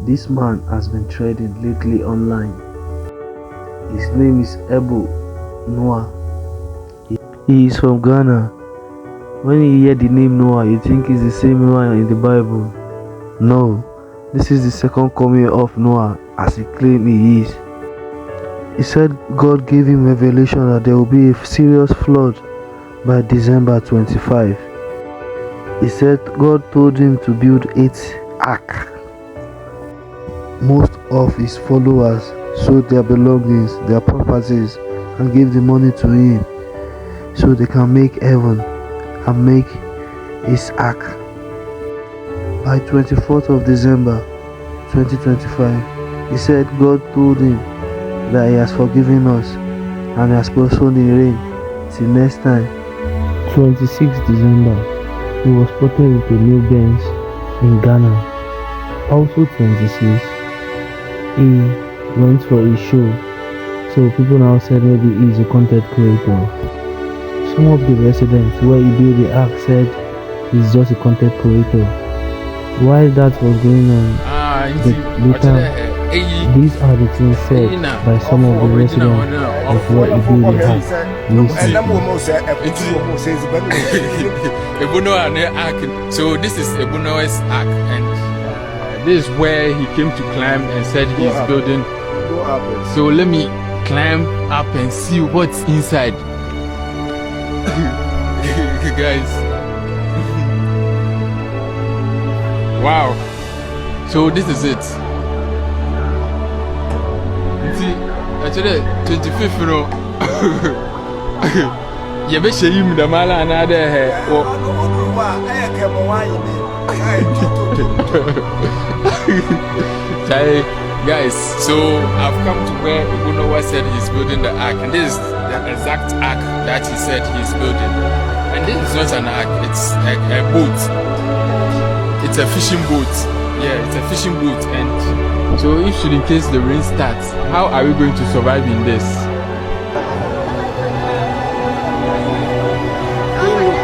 This man has been trending lately online. His name is Ebu Noah. He is from Ghana. When you hear the name Noah, you think it's the same Noah in the Bible. No, this is the second coming of Noah as he claimed he is. He said God gave him revelation that there will be a serious flood by December 25. He said God told him to build 8 ark. Most of his followers sold their belongings, their properties, and gave the money to him so they can make heaven and make his ark. By 24th of December 2025, he said God told him that he has forgiven us and he has postponed the rain till next time. 26th December, he was spotted with a new Benz in Ghana. Also 26th, he went for a show, so people now said maybe he is a content creator. Some of the residents where he built the ark said he's just a content creator. While that was going on, these are the things said by some of the residents of where he built the ark. So this is Ebu Noah's ark, and this is where he came to climb and said he's building. So let me climb up and see what's inside. Guys. Wow. So this is it. See, actually 25th, you know. You be shame the mala another hair. Guys, so I've come to where Ebu Noah said he's building the ark, and this is the exact ark that he said he's building. And this is not an ark, it's a boat. It's a fishing boat. Yeah, it's a fishing boat. And so if should in case the rain starts, how are we going to survive in this?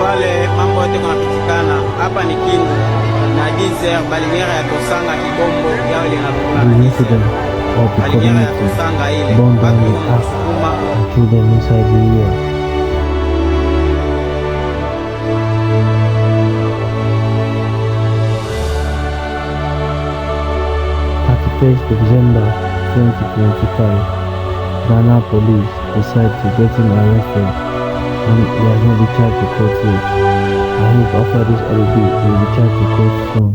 Pale mambo yote kunapitikana hapa ni Kindu na Dizer baliniere ya Tosanga Kibombo yao linakula na Dizer baliniere ya Tosanga ile baki msukuma to them inside the year. 31st of December 2025, Ghana police decide to get him arrested and he has not been charged to court yet. I hope after this holiday he will be charged to court soon.